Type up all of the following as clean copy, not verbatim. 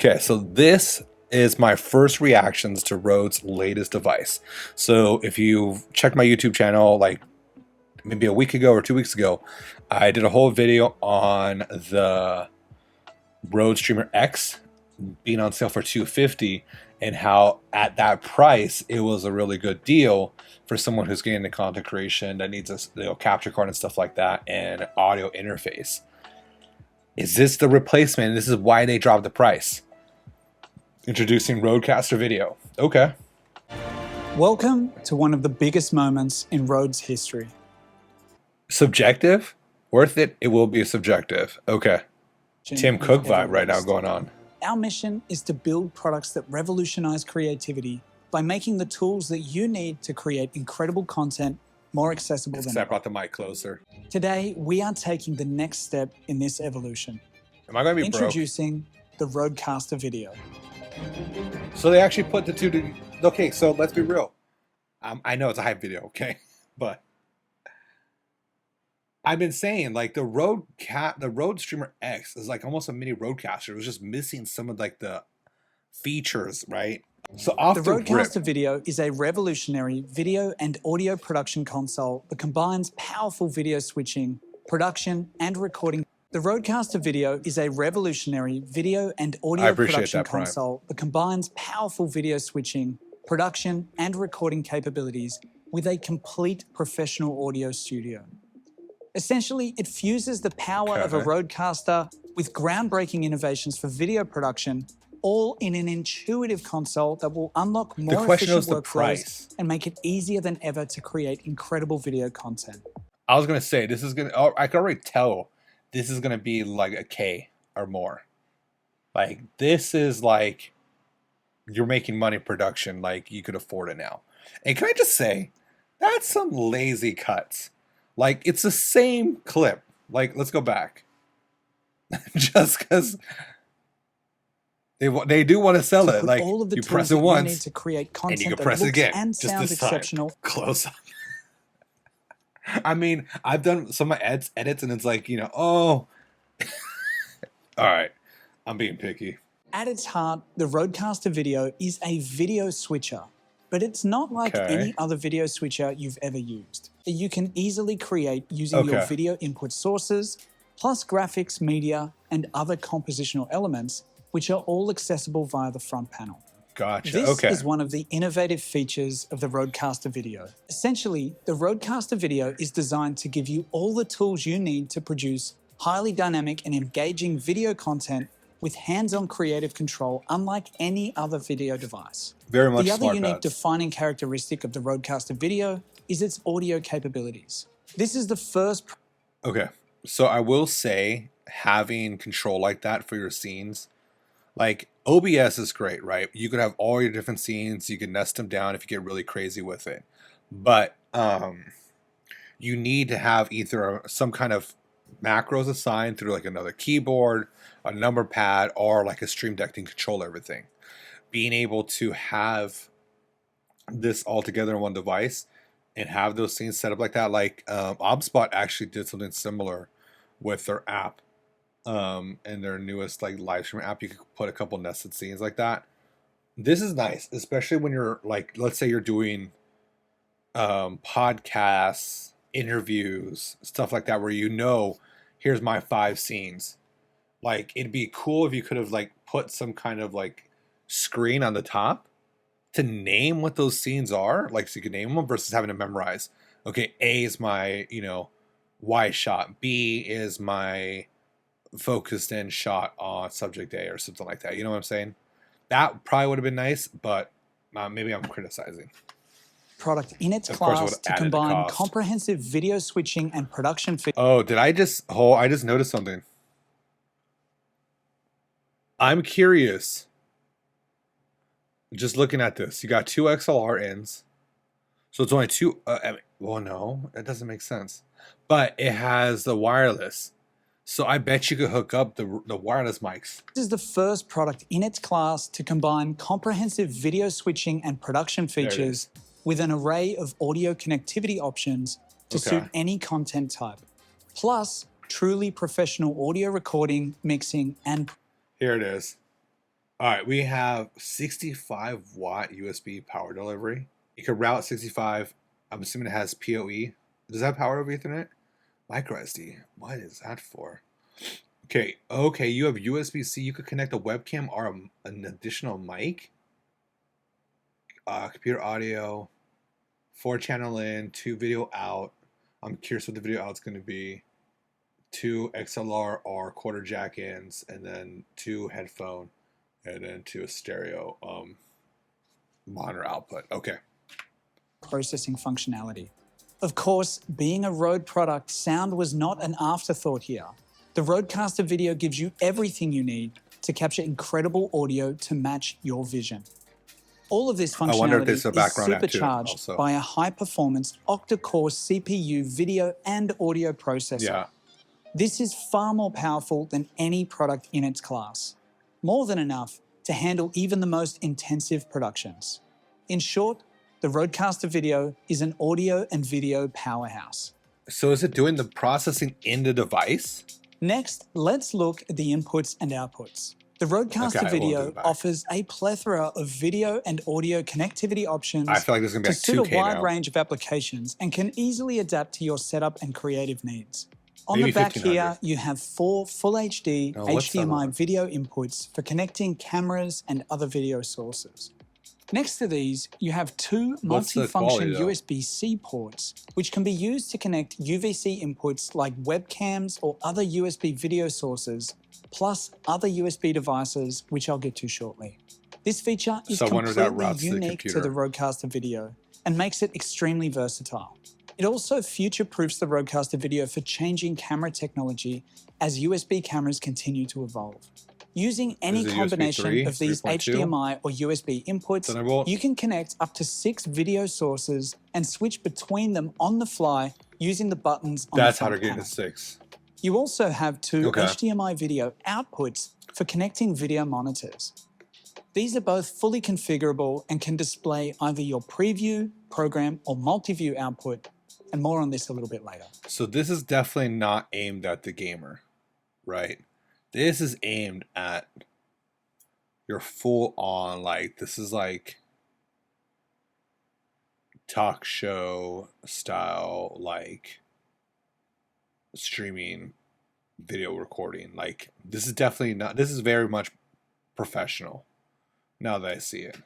Okay, so this is my first reactions to Rode's latest device. So if you checked my YouTube channel like maybe a week ago or 2 weeks ago, I did a whole video on the Rode Streamer X being on sale for $250 and how at that price it was a really good deal for someone who's getting into content creation that needs a capture card and stuff like that and audio interface. Is this the replacement? This is why they dropped the price. Introducing RØDECaster Video. Okay. Welcome to one of the biggest moments in Rode's history. Subjective? Worth it? It will be subjective. Okay. Tim Cook vibe right now going on. Our mission is to build products that revolutionize creativity by making the tools that you need to create incredible content more accessible than I ever. brought the mic closer. Today, we are taking the next step in this evolution. Am I going to be broke? Introducing the RØDECaster Video. So they actually put the two to... Okay, so let's be real. I know it's a hype video, okay? But I've been saying like the Rode Streamer X is like almost a mini RØDECaster. It was just missing some of like the features, right? So off The RØDECaster Video is a revolutionary video and audio production console that combines powerful video switching, production, and recording. The RØDECaster Video is a revolutionary video and audio production console that combines powerful video switching, production, and recording capabilities with a complete professional audio studio. Essentially, it fuses the power of a RØDECaster with groundbreaking innovations for video production, all in an intuitive console that will unlock more efficient workflows and make it easier than ever to create incredible video content. I was going to say, this is going to... I can already tell this is going to be like a K or more. Like, this is like you're making money production like you could afford it now. And can I just say, that's some lazy cuts. Like, it's the same clip. Like, let's go back. Just because they do want to sell it. Like, all of the you tools press it that once, you need to create content and you can that press it looks again. and Just sounds this time. exceptional. Close up. I mean, I've done some of my edits, and it's like, you know, oh. All right. I'm being picky. At its heart, the RØDECaster Video is a video switcher, but it's not like any other video switcher you've ever used. You can easily create using your video input sources, plus graphics, media, and other compositional elements, which are all accessible via the front panel. Gotcha. This is one of the innovative features of the RØDECaster Video. Essentially, the RØDECaster Video is designed to give you all the tools you need to produce highly dynamic and engaging video content with hands-on creative control, unlike any other video device. Very much the other smart unique nuts. defining characteristic of the RØDECaster Video is its audio capabilities. This is the first... Okay, so I will say having control like that for your scenes, like OBS is great, right? You could have all your different scenes, you can nest them down if you get really crazy with it. But you need to have either some kind of macros assigned through like another keyboard, a number pad, or like a Stream Deck to control everything. Being able to have this all together in one device and have those scenes set up like that, like OBSpot actually did something similar with their app. And their newest like live stream app, you could put a couple nested scenes like that. This is nice, especially when you're like, let's say you're doing podcasts, interviews, stuff like that, where you know, here's my 5 scenes. Like, it'd be cool if you could have like put some kind of like screen on the top to name what those scenes are, like so you can name them versus having to memorize. Okay, A is my, you know, wide shot. B is my focused in shot on subject A or something like that. You know what I'm saying? That probably would have been nice, but maybe I'm criticizing. Product in its class to combine comprehensive video switching and production features. Oh, did I just... Oh, I just noticed something. I'm curious. Just looking at this. You got 2 XLR ins. So it's only 2... well, no. It doesn't make sense. But it has the wireless. So I bet you could hook up the wireless mics. This is the first product in its class to combine comprehensive video switching and production features with an array of audio connectivity options to suit any content type. Plus, truly professional audio recording, mixing, and... Here it is. All right, we have 65-watt USB power delivery. You can route 65. I'm assuming it has PoE. Does that have power over Ethernet? Micro SD. What is that for? Okay. You have USB-C. You could connect a webcam or an additional mic. Computer audio. 4-channel in, 2 video out. I'm curious what the video out's going to be. 2 XLR or quarter jack ins, and then 2 headphone, and then 2 stereo monitor output. Okay. Processing functionality. Of course, being a Rode product, sound was not an afterthought here. The RØDECaster Video gives you everything you need to capture incredible audio to match your vision. All of this functionality is supercharged by a high-performance octa-core CPU video and audio processor. Yeah. This is far more powerful than any product in its class. More than enough to handle even the most intensive productions. In short, the RØDECaster Video is an audio and video powerhouse. So is it doing the processing in the device? Next, let's look at the inputs and outputs. The RØDECaster Video offers a plethora of video and audio connectivity options I feel like this is gonna be to like suit 2K a wide now. range of applications and can easily adapt to your setup and creative needs. On Maybe the back 1500. here, you have 4 Full HD what's that HDMI one? video inputs for connecting cameras and other video sources. Next to these, you have 2 What's the multifunction quality, though? USB-C ports, which can be used to connect UVC inputs like webcams or other USB video sources, plus other USB devices, which I'll get to shortly. This feature is So I wonder if that completely routes to the unique to computer. the RØDECaster Video and makes it extremely versatile. It also future-proofs the RØDECaster Video for changing camera technology as USB cameras continue to evolve. Using any Is it USB combination 3, of these 3.2? HDMI or USB inputs, Thunderbolt? you can connect up to 6 video sources and switch between them on the fly using the buttons on That's the how front they're getting panel. to 6. You also have 2 Okay. HDMI video outputs for connecting video monitors. These are both fully configurable and can display either your preview, program, or multi-view output, and more on this a little bit later. So this is definitely not aimed at the gamer, right? This is aimed at your full on, like, this is like talk show style, like streaming video recording. Like, this is definitely not, this is very much professional now that I see it.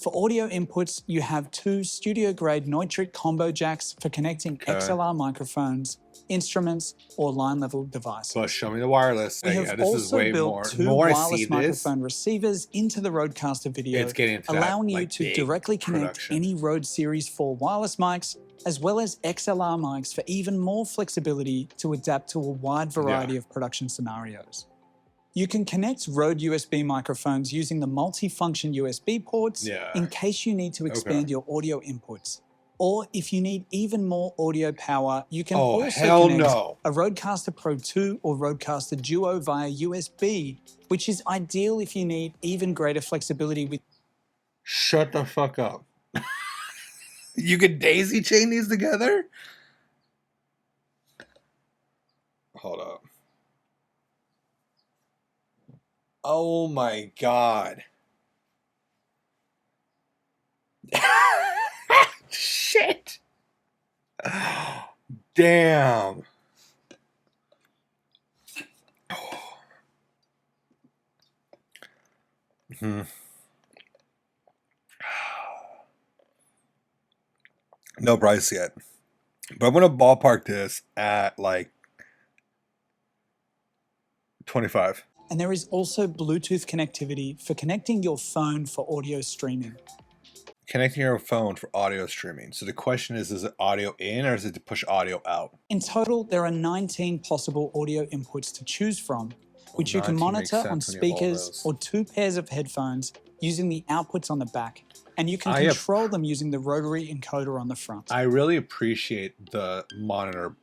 For audio inputs, you have 2 studio-grade Neutrik combo jacks for connecting XLR microphones, instruments, or line-level devices. But show me the wireless. We have Yeah, this is also way built more. 2 More I wireless see this, microphone receivers into the RØDECaster Video, it's getting into that, allowing you like, to big directly connect production. any Rode Series 4 wireless mics, as well as XLR mics for even more flexibility to adapt to a wide variety of production scenarios. You can connect Rode USB microphones using the multifunction USB ports in case you need to expand your audio inputs. Or if you need even more audio power, you can also connect a RØDECaster Pro 2 or RØDECaster Duo via USB, which is ideal if you need even greater flexibility with... Shut the fuck up. You can daisy chain these together? Hold up. Oh my god. Shit. Damn. No price yet. But I'm going to ballpark this at like 25. And there is also Bluetooth connectivity for connecting your phone for audio streaming. Connecting your phone for audio streaming. So the question is it audio in or is it to push audio out? In total, there are 19 possible audio inputs to choose from, which you can monitor on speakers or 2 pairs of headphones using the outputs on the back. And you can control them using the rotary encoder on the front. I really appreciate the monitor.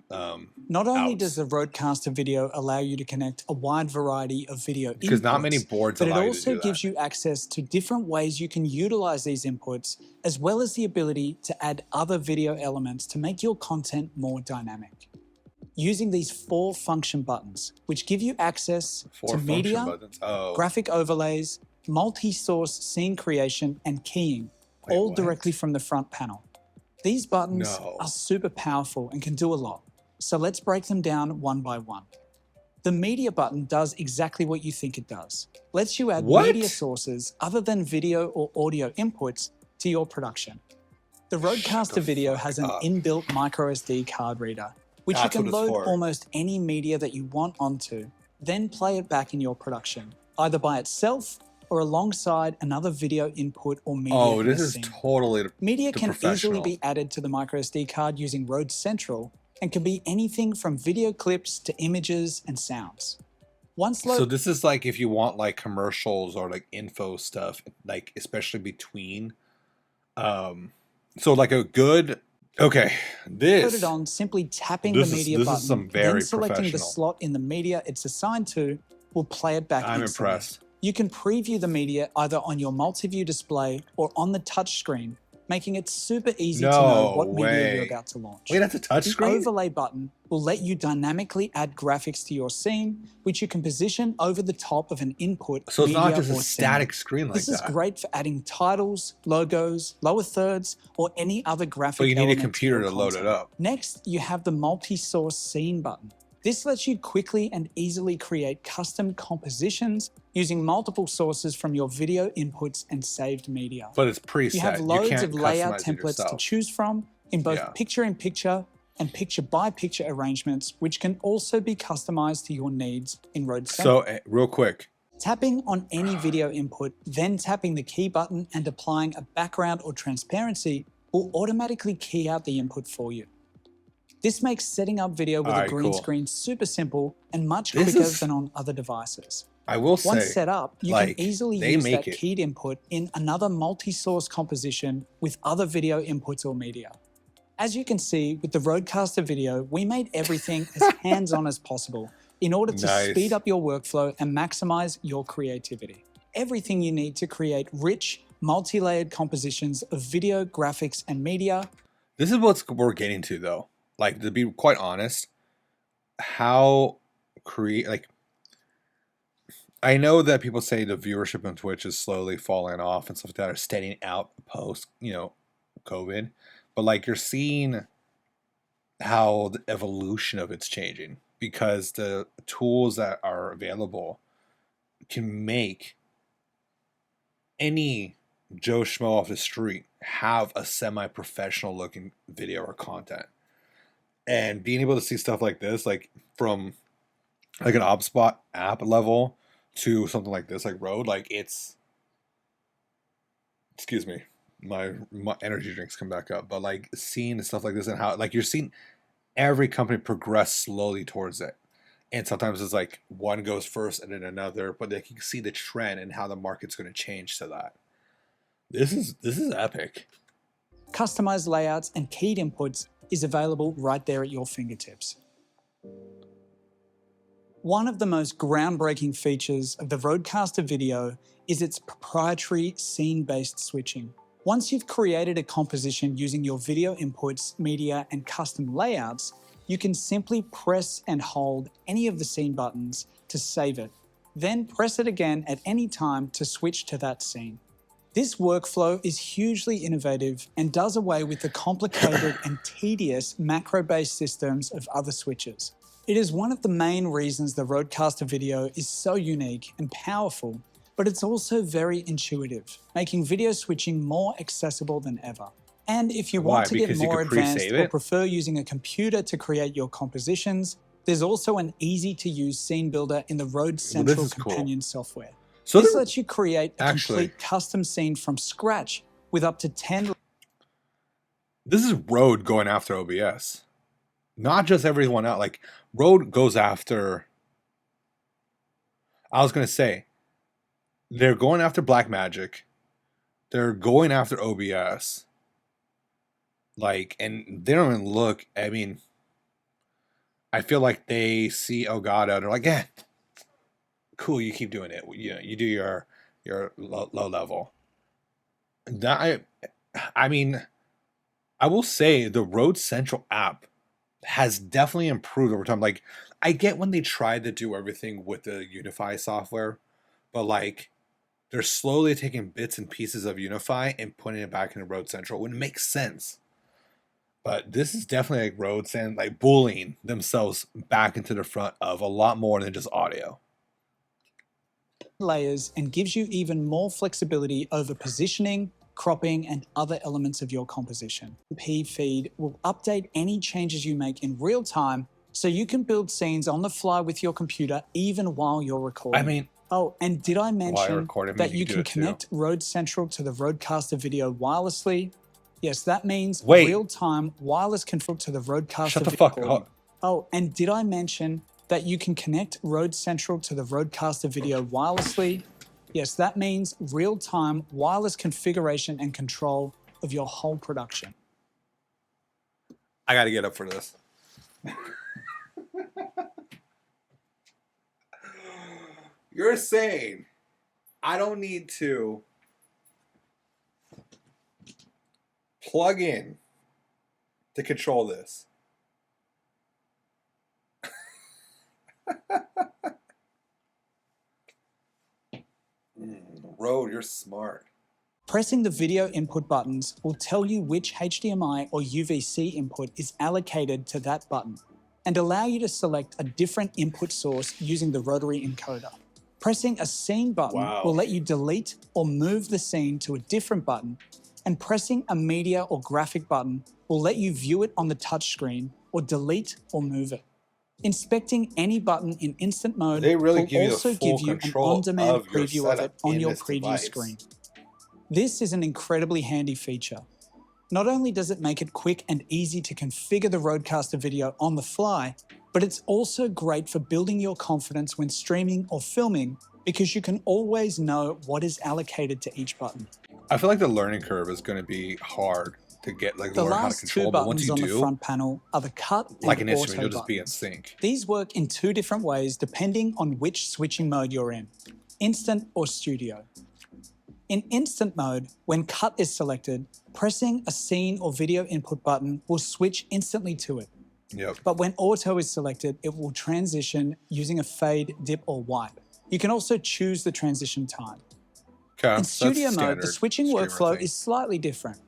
Not only does the RØDECaster Video allow you to connect a wide variety of video inputs, because not many boards but it allow you to also do gives that. you access to different ways you can utilize these inputs, as well as the ability to add other video elements to make your content more dynamic. Using these 4 function buttons, which give you access to media, graphic overlays, multi-source scene creation, and keying, Wait, all what? directly from the front panel. These buttons No. are super powerful and can do a lot. So let's break them down one by one. The media button does exactly what you think it does. Lets you add media What? sources other than video or audio inputs to your production. The Shut RØDECaster the Video fuck has an up. inbuilt microSD card reader, which you That's what can it's load for. almost any media that you want onto, then play it back in your production, either by itself or alongside another video input or media Oh, in a this is scene. totally Media the can easily professional. be added to the microSD card using Rode Central and can be anything from video clips to images and sounds. Once So this is like if you want like commercials or like info stuff, like especially between. So like a good. Okay, loaded on, simply tapping the media this button, is some then very selecting the professional. slot in the media it's assigned to will play it back I'm instantly. impressed. You can preview the media either on your multi-view display or on the touch screen, making it super easy to know what media you're about to launch. Wait, that's a touch The screen? overlay button will let you dynamically add graphics to your scene, which you can position over the top of an input So it's media not just a or scene. static screen like This is that. great for adding titles, logos, lower thirds, or any other graphic But you need a element computer your to load it content. up. Next, you have the multi-source scene button. This lets you quickly and easily create custom compositions using multiple sources from your video inputs and saved media. But it's preset. You have loads can't of layout customize it templates to yourself. choose from in both Yeah. picture-in-picture and picture-by-picture arrangements, which can also be customized to your needs in Rode Central. So real quick, Tapping on any video input, then tapping the key button and applying a background or transparency will automatically key out the input for you. This makes setting up video with a Alright, green cool. screen super simple and much This quicker is- than on other devices. I will say, Once set up, you like, can easily they use make that it. keyed input in another multi-source composition with other video inputs or media. As you can see, with the RØDECaster Video, we made everything as hands-on as possible in order to Nice. speed up your workflow and maximize your creativity. Everything you need to create rich, multi-layered compositions of video, graphics, and media. This is what we're getting to, though. Like, to be quite honest, how like, I know that people say the viewership on Twitch is slowly falling off and stuff like that, or steadying out post, COVID. But like, you're seeing how the evolution of it's changing because the tools that are available can make any Joe Schmo off the street have a semi-professional looking video or content. And being able to see stuff like this, like from like an ObSpot app level to something like this, like Rode, like it's, excuse me, my energy drinks come back up, but like seeing stuff like this and how like you're seeing every company progress slowly towards it. And sometimes it's like one goes first and then another, but they can see the trend and how the market's going to change to that. This is epic. Customized layouts and keyed inputs is available right there at your fingertips. One of the most groundbreaking features of the RØDECaster Video is its proprietary scene-based switching. Once you've created a composition using your video inputs, media, and custom layouts, you can simply press and hold any of the scene buttons to save it. Then press it again at any time to switch to that scene. This workflow is hugely innovative and does away with the complicated and tedious macro-based systems of other switches. It is one of the main reasons the RØDECaster Video is so unique and powerful, but it's also very intuitive, making video switching more accessible than ever. And if you want Why? to get Because you more can advanced pre-save or it? prefer using a computer to create your compositions, there's also an easy-to-use scene builder in the Rode Central is cool. companion software. So This there- lets you create a complete custom scene from scratch with up to 10. This is Rode going after OBS, not just everyone else. Like Rode goes after. I was gonna say, they're going after Blackmagic, they're going after OBS. Like, and they don't even look. I mean, I feel like they see Elgato. They're like, yeah, cool. You keep doing it. You do your low level. That I mean, I will say the Rode Central app has definitely improved over time. Like, I get when they tried to do everything with the Unify software, but like they're slowly taking bits and pieces of Unify and putting it back into Rode Central. It would make sense. But this is definitely like Rode like bullying themselves back into the front of a lot more than just audio. Layers and gives you even more flexibility over positioning, cropping, and other elements of your composition. P feed will update any changes you make in real time so you can build scenes on the fly with your computer even while you're recording. I mean, oh, and did I mention that you can too. connect Rode Central to the RØDECaster video wirelessly? Yes, that means real-time wireless control to the RØDECaster. Shut the fuck up. Oh, and did I mention that you can connect Rode Central to the RØDECaster video wirelessly? Yes, that means real-time wireless configuration and control of your whole production. I got to get up for this. You're saying I don't need to plug in to control this. Rode, you're smart. Pressing the video input buttons will tell you which HDMI or UVC input is allocated to that button and allow you to select a different input source using the rotary encoder. Pressing a scene button will let you delete or move the scene to a different button, and pressing a media or graphic button will let you view it on the touchscreen or delete or move it. Inspecting any button in instant mode will also give you an on-demand preview of it on your preview screen. This is an incredibly handy feature. Not only does it make it quick and easy to configure the RØDECaster video on the fly, but it's also great for building your confidence when streaming or filming because you can always know what is allocated to each button. I feel like the learning curve is going to be hard to get, like, learn how to control. But once you do, the front panel are the cut and like an auto instrument, you'll just buttons. be in sync. These work in two different ways depending on which switching mode you're in, instant or studio. In instant mode, when cut is selected, pressing a scene or video input button will switch instantly to it. Yep. But when auto is selected, it will transition using a fade, dip, or wipe. You can also choose the transition time. Okay, in studio mode, the switching workflow is slightly different.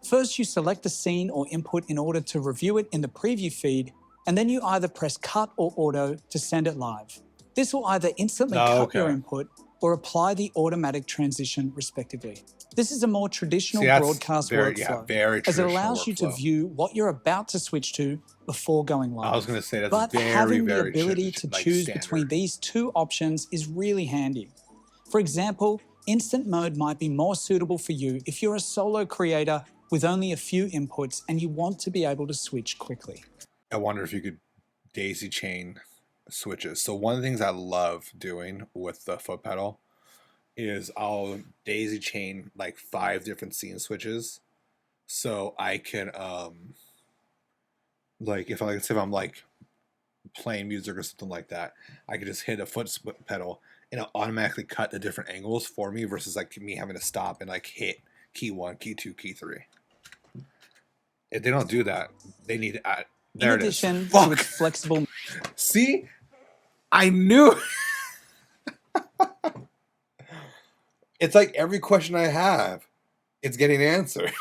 First, you select the scene or input in order to review it in the preview feed, and then you either press cut or auto to send it live. This will either instantly cut your input or apply the automatic transition respectively. This is a more traditional broadcast workflow, as it allows you to view what you're about to switch to before going live. I was going to say that's but having the ability to choose between these two options is really handy. For example, instant mode might be more suitable for you if you're a solo creator with only a few inputs and you want to be able to switch quickly. I wonder if you could daisy chain switches. So one of the things I love doing with the foot pedal is I'll daisy chain like 5 different scene switches, so I can like if I'm like playing music or something like that, I could just hit a foot pedal and it'll automatically cut the different angles for me versus like me having to stop and like hit key 1, key 2, key 3. If they don't do that, they need to add. There in addition to its flexible. See, I knew. It's like every question I have, it's getting answered.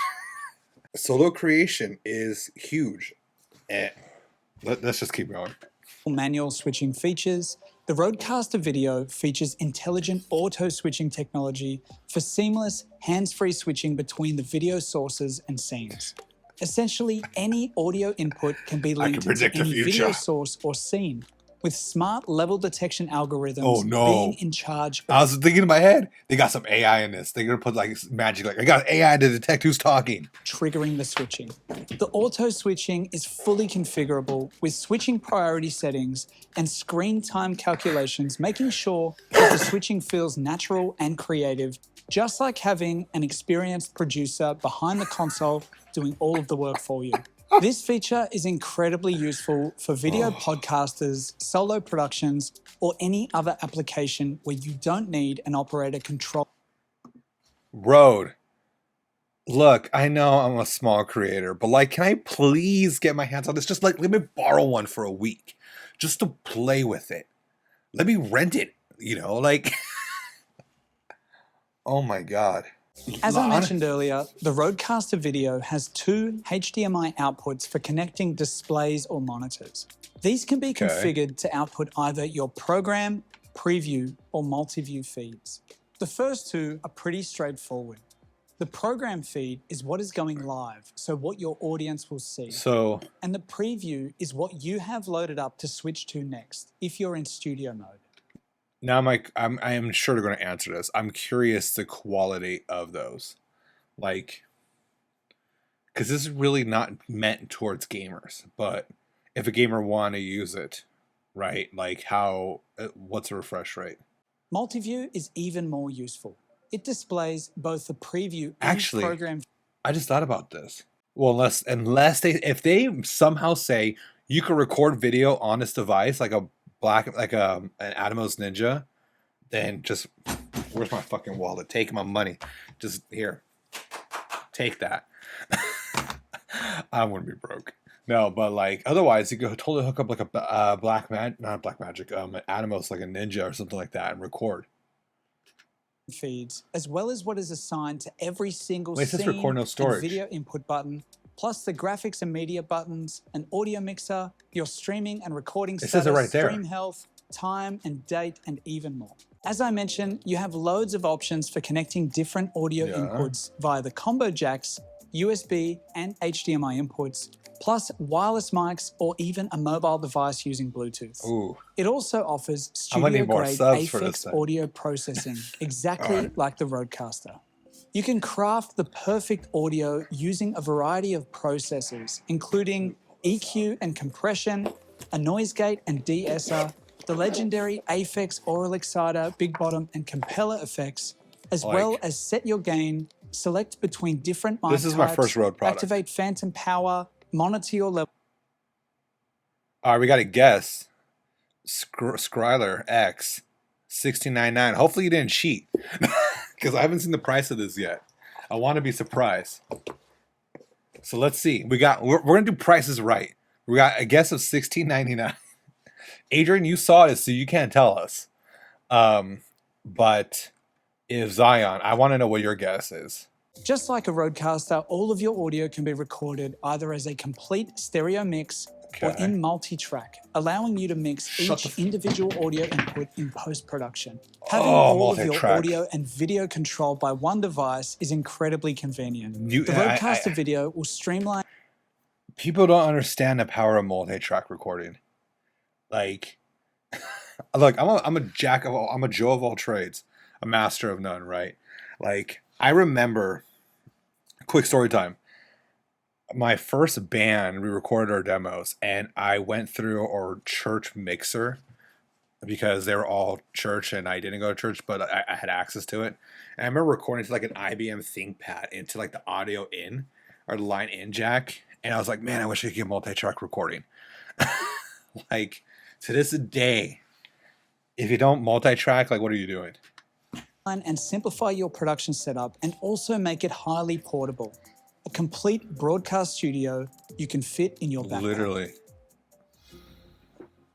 Solo creation is huge. Let's just keep going. Manual switching features. The RØDECaster video features intelligent auto switching technology for seamless, hands-free switching between the video sources and scenes. Essentially, any audio input can be linked to any video source or scene, with smart level detection algorithms being in charge. I was thinking in my head, they got some AI in this. They're going to put like magic, like I got AI to detect who's talking. Triggering the switching. The auto switching is fully configurable with switching priority settings and screen time calculations, making sure that the switching feels natural and creative, just like having an experienced producer behind the console doing all of the work for you. This feature is incredibly useful for video podcasters, solo productions, or any other application where you don't need an operator control. Rode, look, I know I'm a small creator, but like, can I please get my hands on this? Just like, let me borrow one for a week just to play with it. Let me rent it, you know, like... Oh my God. As I mentioned earlier, the RØDECaster Video has 2 HDMI outputs for connecting displays or monitors. These can be configured to output either your program, preview, or multi-view feeds. The first two are pretty straightforward. The program feed is what is going live, so what your audience will see. And the preview is what you have loaded up to switch to next, if you're in studio mode. Now, I am sure they're going to answer this. I'm curious the quality of those. Like, because this is really not meant towards gamers, but if a gamer want to use it, right? Like what's the refresh rate? Multi-view is even more useful. It displays both the preview and program. I just thought about this. Well, if they somehow say you can record video on this device like an Atomos Ninja, then just where's my fucking wallet? Take my money. Just here. Take that. I'm gonna be broke. No, but like otherwise you could totally hook up like a not Black Magic, an Atomos like a Ninja or something like that and record feeds, as well as what is assigned to every single scene record no storage. And video input button, plus the graphics and media buttons, an audio mixer, your streaming and recording status, says it right there. Stream health, time and date, and even more. As I mentioned, you have loads of options for connecting different audio inputs via the combo jacks, USB and HDMI inputs, plus wireless mics or even a mobile device using Bluetooth. Ooh. It also offers studio-grade AFX audio processing, exactly like the RØDECaster. You can craft the perfect audio using a variety of processors, including EQ and compression, a noise gate and de-esser, the legendary AFX Aural Exciter, Big Bottom and Compeller effects, as well as set your gain, select between different mic types, my first Rode product. Activate phantom power, monitor your level. All right, we got to guess. Skryler X 1699. Hopefully you didn't cheat because I haven't seen the price of this yet. I want to be surprised. So let's see. We're gonna do prices right. We got a guess of $16.99. Adrian, you saw this, so you can't tell us. But if Zion, I want to know what your guess is. Just like a RØDECaster, all of your audio can be recorded either as a complete stereo mix or in multi-track, allowing you to mix each individual audio input in post-production. Having all of your audio and video controlled by one device is incredibly convenient. The RØDECaster Video will streamline. People don't understand the power of multi-track recording. Like, look, I'm a jack of all, I'm a Joe of all trades, a master of none, right? Like, I remember, quick story time. My first band, we recorded our demos, and I went through our church mixer because they were all church, and I didn't go to church, but I had access to it. And I remember recording to like an IBM ThinkPad into like the audio in or the line in jack, and I was like, man, I wish I could get multi-track recording. Like, to this day, if you don't multi-track, like, what are you doing? And simplify your production setup and also make it highly portable. A complete broadcast studio you can fit in your backpack. Literally.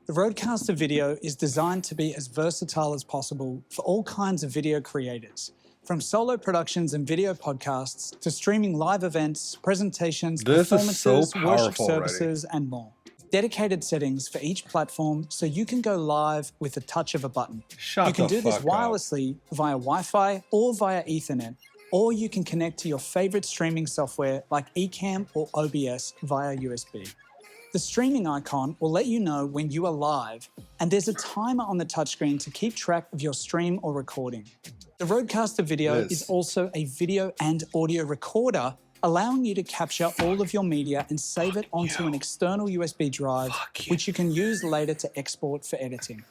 The RØDECaster Video is designed to be as versatile as possible for all kinds of video creators, from solo productions and video podcasts to streaming live events, presentations, performances, worship services, and more. Dedicated settings for each platform so you can go live with the touch of a button. You can do this wirelessly via Wi-Fi or via Ethernet, or you can connect to your favorite streaming software like Ecamm or OBS via USB. The streaming icon will let you know when you are live, and there's a timer on the touchscreen to keep track of your stream or recording. The RØDECaster Video is also a video and audio recorder, allowing you to capture all of your media and save it onto an external USB drive, which you can use later to export for editing.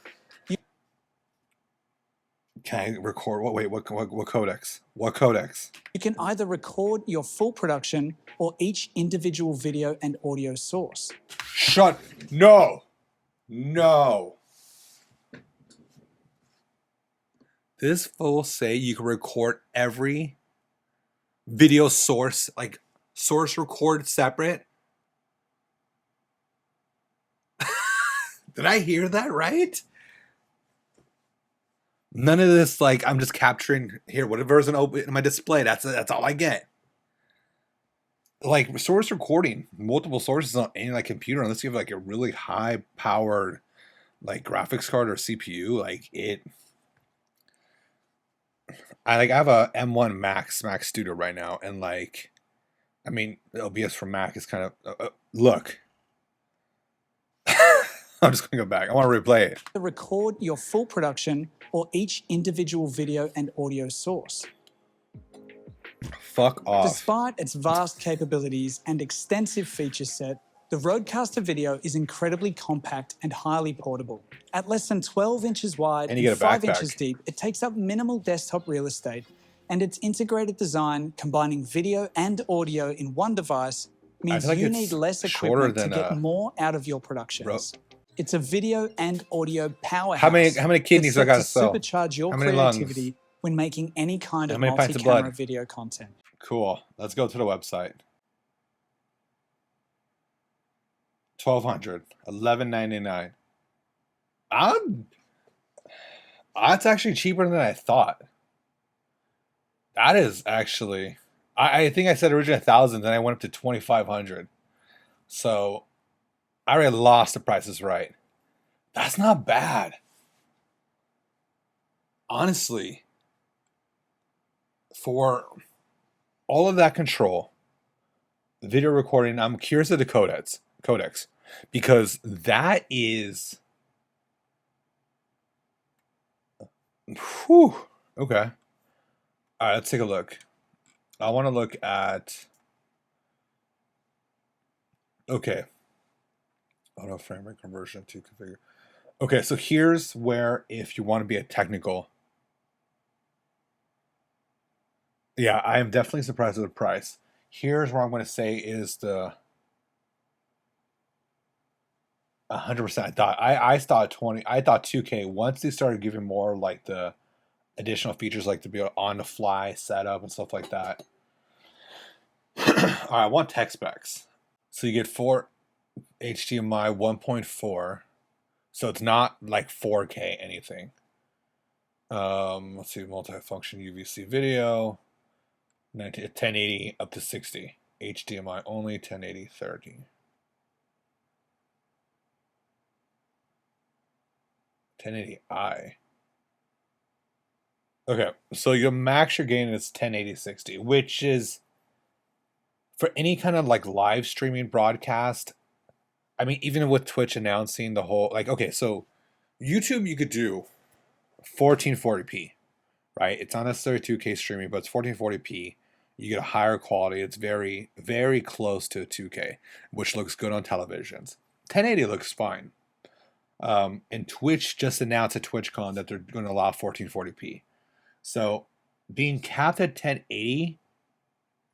Can I record? What codecs? What codecs? You can either record your full production or each individual video and audio source. No. This fool say you can record every video source, like source record separate. Did I hear that right? None of this, like, I'm just capturing here, whatever's in my display, that's all I get. Like, source recording, multiple sources on any, like, computer, unless you have, like, a really high-powered, like, graphics card or CPU, like, I have a M1 Mac Studio right now, and, like, I mean, OBS for Mac is kind of, look. I'm just gonna go back. I want to replay it. To record your full production or each individual video and audio source. Fuck off. Despite its vast capabilities and extensive feature set, the RØDECaster Video is incredibly compact and highly portable. At less than 12 inches wide And you and get a 5 backpack. inches deep, it takes up minimal desktop real estate, and its integrated design, combining video and audio in one device, means like you it's need less shorter equipment to than, get more out of your productions. It's a video and audio powerhouse. How many kidneys that's I gotta set to sell? supercharge your How many lungs? creativity when making any kind How of many pints of multi-camera blood? video content. Cool. Let's go to the website. 1,200, 11.99. That's actually cheaper than I thought. That is actually. I think I said originally 1,000, then I went up to 2,500. So I already lost the prices right. That's not bad. Honestly, for all of that control, video recording, I'm curious of the codecs, because that is, whew, okay. All right, let's take a look. I want to look at, okay, auto frame rate conversion to configure. Okay, so here's where, if you want to be a technical, yeah, I am definitely surprised at the price. Here's where I'm going to say is the 100%. I thought 20. I thought 2K. Once they started giving more like the additional features, like to be on the fly setup and stuff like that. All right, I want tech specs. So you get 4 HDMI 1.4. So it's not like 4K anything. Let's see, multifunction UVC video, 1080 up to 60. HDMI only, 1080 30. 1080i. Okay, so your max you're getting is 1080 60, which is for any kind of like live streaming broadcast. I mean, even with Twitch announcing the whole, like, okay, so YouTube you could do 1440p, right? It's not necessarily 2K streaming, but it's 1440p. You get a higher quality. It's very, very close to a 2K, which looks good on televisions. 1080 looks fine. And Twitch just announced at TwitchCon that they're going to allow 1440p. So being capped at 1080,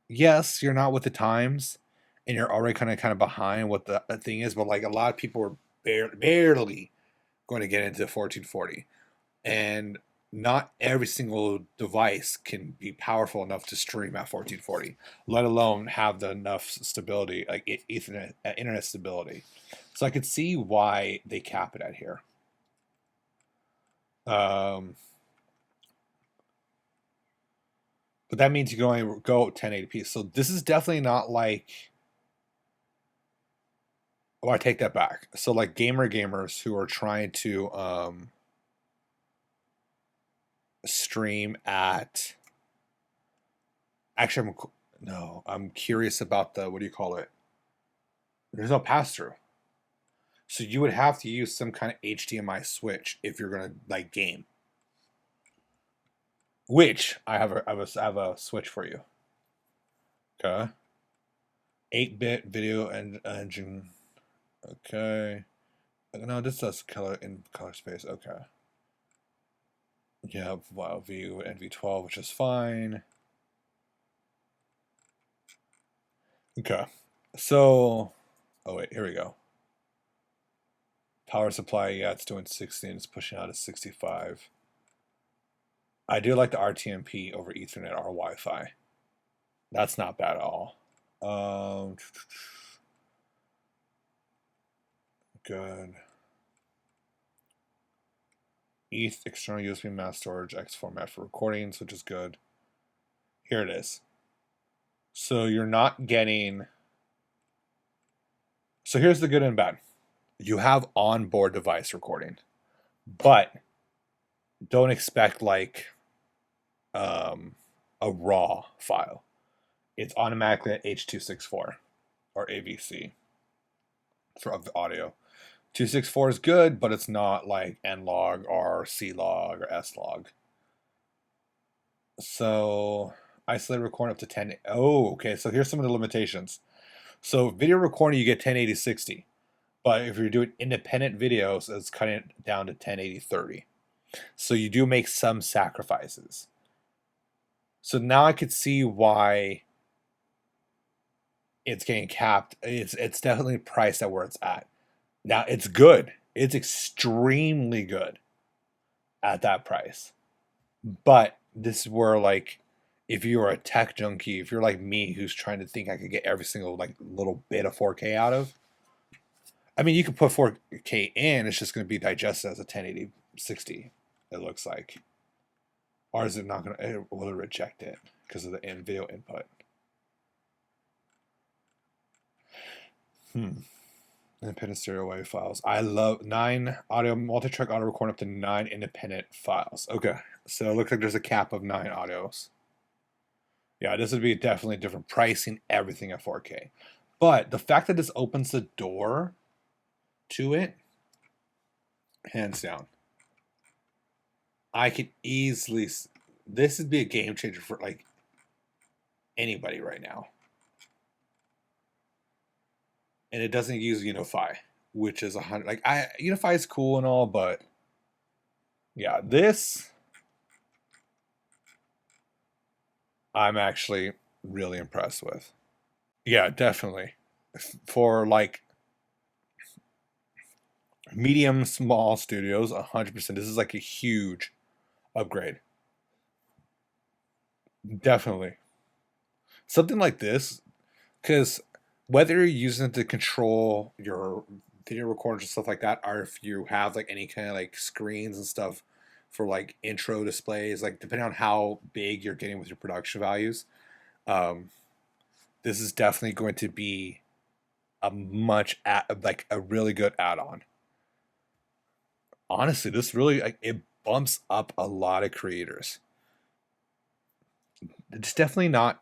yes, you're not with the times, and you're already kind of behind what the thing is. But like a lot of people are barely going to get into 1440, and not every single device can be powerful enough to stream at 1440, let alone have the enough stability, like Ethernet, internet stability. So I could see why they cap it at here. But that means you can only go 1080p. So this is definitely not like. Oh, I take that back. So like gamers who are trying to stream at. Actually, I'm curious about the, what do you call it? There's no pass through. So you would have to use some kind of HDMI switch if you're gonna like game. Which I have a switch for you. Okay. 8-bit video and engine. Okay. No, this does color in color space. Okay. Yeah, wow, view NV12, which is fine. Okay. So, oh wait, here we go. Power supply, yeah, it's doing 60 and it's pushing out to 65. I do like the RTMP over Ethernet or Wi-Fi. That's not bad at all. Good. ETH external USB mass storage X format for recordings, which is good. Here it is. So you're not getting. So here's the good and bad. You have onboard device recording, but don't expect like a raw file. It's automatically at H.264 or AVC for the audio. 264 is good, but it's not like nlog or clog or slog. So isolated recording up to 10. Oh, okay. So here's some of the limitations. So video recording, you get 1080-60. But if you're doing independent videos, it's cutting it down to 1080-30. So you do make some sacrifices. So now I could see why it's getting capped. It's definitely priced at where it's at. Now it's good. It's extremely good at that price. But this is where, like, if you're a tech junkie, if you're like me who's trying to think I could get every single like little bit of 4K out of, I mean, you can put 4K in, it's just going to be digested as a 1080-60, it looks like. Or is it not going to, will it reject it because of the video input? Independent stereo wave files. I love 9 audio, multi-track audio recording up to 9 independent files. Okay, so it looks like there's a cap of 9 audios. Yeah, this would be definitely different pricing, everything at 4K. But the fact that this opens the door to it, hands down. I could easily, this would be a game changer for like anybody right now. And it doesn't use Unify, which is 100. Like, Unify is cool and all, but yeah, this I'm actually really impressed with. Yeah, definitely. For like medium, small studios, 100%. This is like a huge upgrade. Definitely. Something like this, because whether you're using it to control your video recorders and stuff like that, or if you have like any kind of like screens and stuff for like intro displays, like depending on how big you're getting with your production values, this is definitely going to be a like a really good add-on. Honestly, this really like it bumps up a lot of creators. It's definitely not.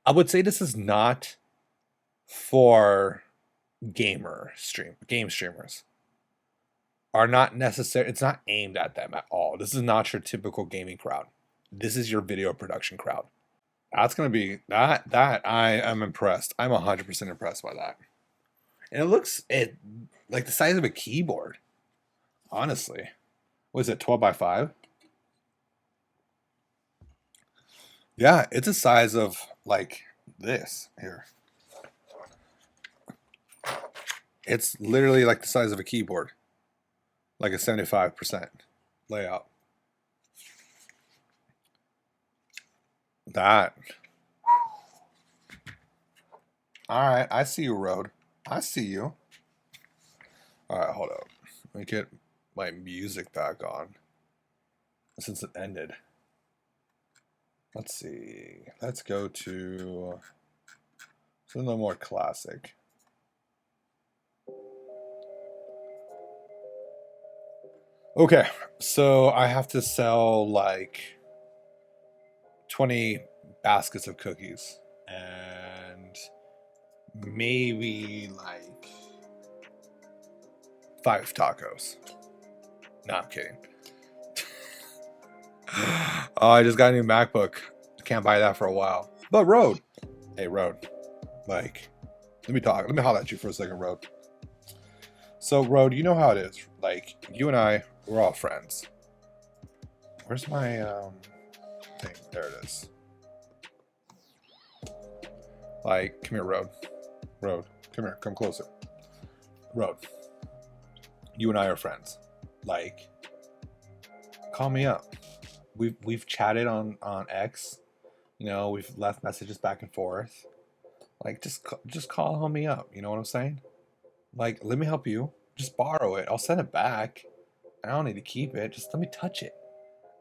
I would say this is not for game streamers. Are not necessary. It's not aimed at them at all. This is not your typical gaming crowd. This is your video production crowd. That's gonna be that I am impressed. I'm 100% impressed by that. And it looks like the size of a keyboard. Honestly, what is it? 12x5? Yeah, it's a size of like this here. It's literally like the size of a keyboard, like a 75% layout. That. All right, I see you, Rode. I see you. All right, hold up. Let me get my music back on since it ended. Let's see. Let's go to something a little more classic. Okay, so I have to sell like 20 baskets of cookies and maybe like 5 tacos. No, I'm kidding. Oh, I just got a new MacBook. Can't buy that for a while. But Rode. Hey, Rode. Like, let me talk. Let me holler at you for a second, Rode. So, Rode, you know how it is. Like, you and I, we're all friends. Where's my thing? There it is. Like, come here, Rode. Rode, come here. Come closer. Rode. You and I are friends. Like, call me up. We've chatted on X. You know, we've left messages back and forth. Like, just call homie up. You know what I'm saying? Like, let me help you. Just borrow it. I'll send it back. I don't need to keep it. Just let me touch it.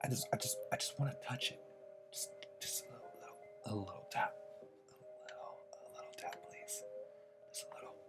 I just want to touch it. Just a little tap. A little tap,